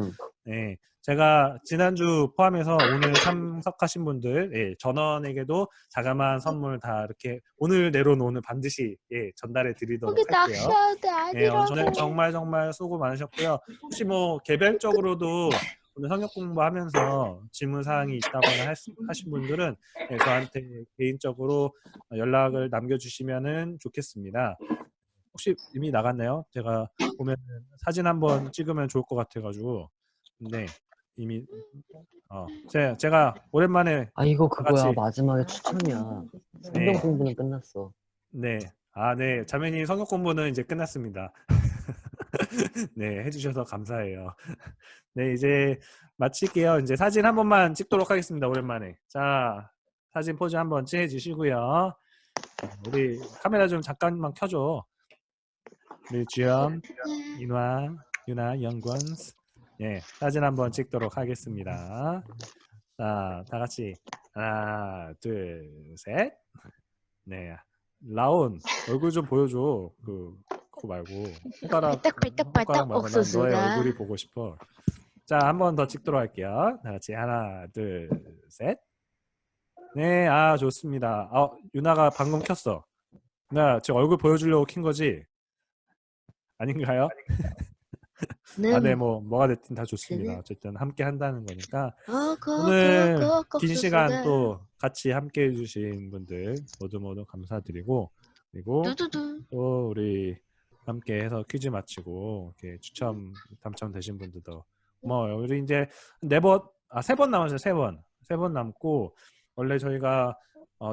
네, 제가 지난주 포함해서 오늘 참석하신 분들 전원에게도 자그마한 선물 다 이렇게 오늘 내로는 반드시 전달해 드리도록 여기 할게요. 낚시하는 데 아니라고. 저는 정말 수고 많으셨고요. 혹시 뭐 개별적으로도 오늘 성역 공부하면서 질문 사항이 있다거나 하신 분들은 저한테 개인적으로 연락을 남겨주시면은 좋겠습니다. 혹시 이미 나갔나요? 제가 보면 사진 한번 찍으면 좋을 것 같아가지고. 근데 이미 제가 오랜만에 이거 그거야. 같이- 마지막에 추천이야. 성경 공부는 끝났어. 네. 네. 자매님 성역 공부는 이제 끝났습니다. 네, 해주셔서 감사해요. 네, 이제 마칠게요. 이제 사진 한 번만 찍도록 하겠습니다. 오랜만에. 자, 사진 포즈 한번 취해주시고요. 우리 카메라 좀 잠깐만 켜줘. 우리 주연, 유나, 영권스. 네, 사진 한번 찍도록 하겠습니다. 자, 다 같이 하나, 둘, 셋. 네, 라온 얼굴 좀 보여줘. 그거 말고 손가락 발딱발딱 말고 난 너의 옥수수가. 얼굴이 보고 싶어. 자, 한 번 더 찍도록 할게요. 다 같이 하나, 둘, 셋. 네, 좋습니다. 유나가 방금 켰어. 나 지금 얼굴 보여주려고 킨 거지? 아닌가요? 네, 뭐가 됐든 다 좋습니다. 어쨌든 함께 한다는 거니까. 오늘 긴 시간 또 같이 함께 해주신 분들 모두 감사드리고, 그리고 두두두. 또 우리 함께 해서 퀴즈 마치고 이렇게 당첨되신 분들도 우리 이제 세 번 남았어요. 세 번 남고, 원래 저희가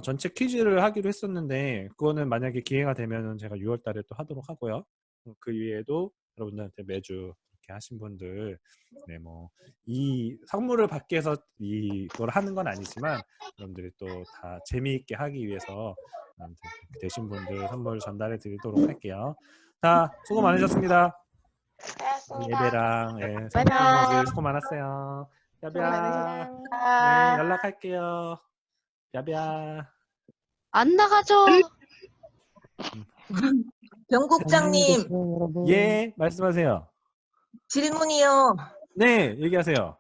전체 퀴즈를 하기로 했었는데 그거는 만약에 기회가 되면은 제가 6월 달에 또 하도록 하고요. 그 위에도 여러분들한테 매주 이렇게 하신 분들, 이 선물을 받기 위해서 이걸 하는 건 아니지만 여러분들이 또 다 재미있게 하기 위해서 되신 분들 선물 전달해 드리도록 할게요. 다 수고 많으셨습니다. 예배랑 선생님들 수고 많았어요. 야비야. 네, 연락할게요. 야비야. 안 나가죠. 병국장님 예, 말씀하세요. 질문이요. 네, 얘기하세요.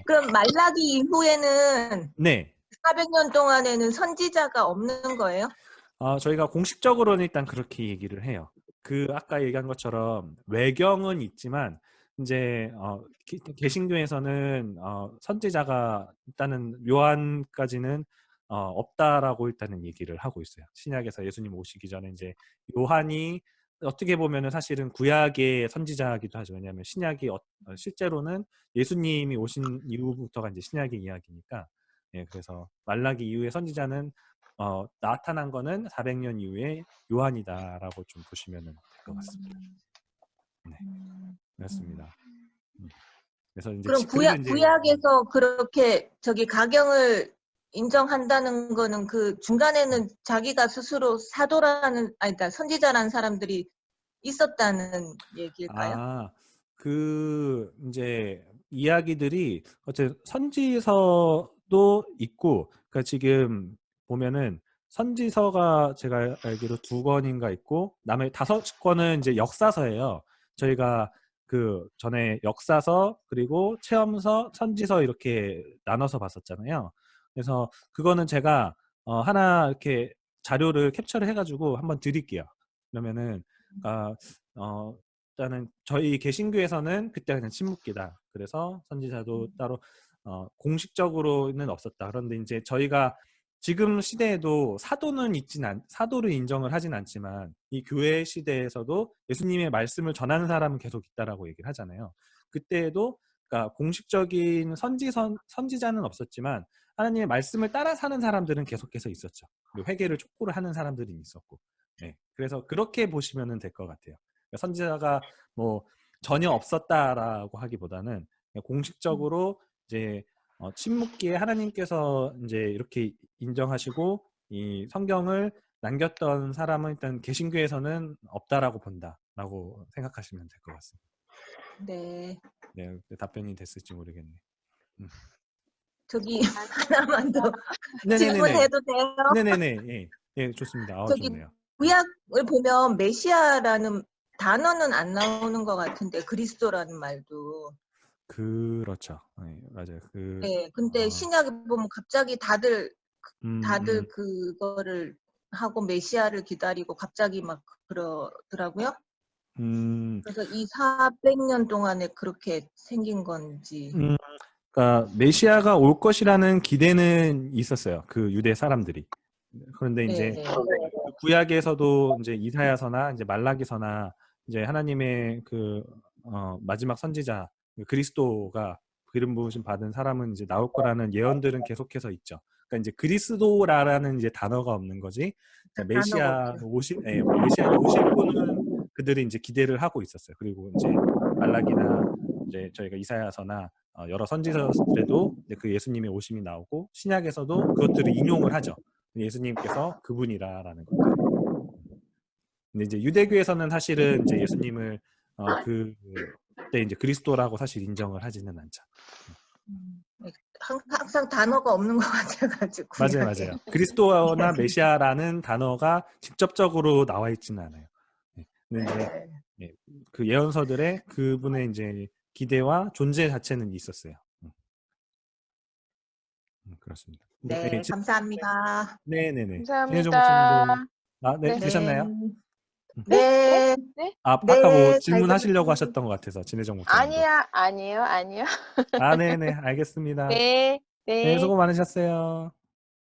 그럼 말라기 이후에는 네. 400년 동안에는 선지자가 없는 거예요? 저희가 공식적으로는 일단 그렇게 얘기를 해요. 아까 얘기한 것처럼 외경은 있지만 이제 개신교에서는 선지자가 일단은 요한까지는 없다라고 일단은 얘기를 하고 있어요. 신약에서 예수님 오시기 전에 이제 요한이 어떻게 보면은 사실은 구약의 선지자이기도 하죠. 왜냐하면 신약이 실제로는 예수님이 오신 이후부터가 이제 신약의 이야기니까. 그래서 말라기 이후의 선지자는 나타난 거는 400년 이후에 요한이다라고 좀 보시면 될 것 같습니다. 네, 그렇습니다. 그래서 이제 그럼 구약에서 그렇게 가경을 인정한다는 거는 그 중간에는 자기가 스스로 사도라는 그러니까 선지자라는 사람들이 있었다는 얘기일까요? 이제 이야기들이 어쨌든 선지서도 있고, 그러니까 지금 보면은 선지서가 제가 알기로 2권인가 있고, 남의 5권은 이제 역사서예요. 저희가 전에 역사서 그리고 체험서, 선지서 이렇게 나눠서 봤었잖아요. 그래서 그거는 제가 하나 이렇게 자료를 캡처를 해가지고 한번 드릴게요. 그러면은 일단은 저희 개신교에서는 그때 그냥 침묵기다. 그래서 선지자도 따로 공식적으로는 없었다. 그런데 이제 저희가 지금 시대에도 사도를 인정을 하진 않지만 이 교회 시대에서도 예수님의 말씀을 전하는 사람은 계속 있다라고 얘기를 하잖아요. 그때에도 그러니까 공식적인 선지자는 없었지만 하나님의 말씀을 따라 사는 사람들은 계속해서 있었죠. 그리고 회개를 촉구를 하는 사람들이 있었고, 네. 그래서 그렇게 보시면 될 것 같아요. 그러니까 선지자가 뭐 전혀 없었다라고 하기보다는 공식적으로 이제 침묵기에 하나님께서 이제 이렇게 인정하시고 이 성경을 남겼던 사람은 일단 개신교에서는 없다라고 본다라고 생각하시면 될 것 같습니다. 네. 네, 답변이 됐을지 모르겠네. 저기 하나만 더 네네네네. 질문해도 돼요? 네네네. 예, 예, 좋습니다. 저기 좋네요. 구약을 보면 메시아라는 단어는 안 나오는 것 같은데 그리스도라는 말도. 그렇죠. 네, 맞아요. 네. 근데 신약에 보면 갑자기 다들 음, 그거를 하고 메시아를 기다리고 갑자기 막 그러더라고요. 그래서 이 400년 동안에 그렇게 생긴 건지. 그러니까 메시아가 올 것이라는 기대는 있었어요. 그 유대 사람들이. 그런데 이제 네. 구약에서도 이제 이사야서나 이제 말라기서나 이제 하나님의 그 마지막 선지자 그리스도가 기름 부으심 받은 사람은 이제 나올 거라는 예언들은 계속해서 있죠. 그러니까 이제 그리스도라는 이제 단어가 없는 거지. 메시아 메시아가 오실 분은 그들이 이제 기대를 하고 있었어요. 그리고 이제 말라기나 이제 저희가 이사야서나 여러 선지서들에도 이제 그 예수님의 오심이 나오고 신약에서도 그것들을 인용을 하죠. 예수님께서 그분이라라는 것들. 근데 이제 유대교에서는 사실은 이제 예수님을 그때 이제 그리스도라고 사실 인정을 하지는 않죠. 항상 단어가 없는 것 같아가지고. 맞아요. 그리스도나 메시아라는 단어가 직접적으로 나와 있지는 않아요. 근데 이제 그 예언서들에 그분의 이제 기대와 존재 자체는 있었어요. 그렇습니다. 네, 감사합니다. 네네네. 감사합니다. 네, 되셨나요? 네. 아까 뭐 잘 질문하시려고 들었습니다. 하셨던 것 같아서 진혜정 목사님. 아니요. 네네, 알겠습니다. 네. 네, 수고 많으셨어요.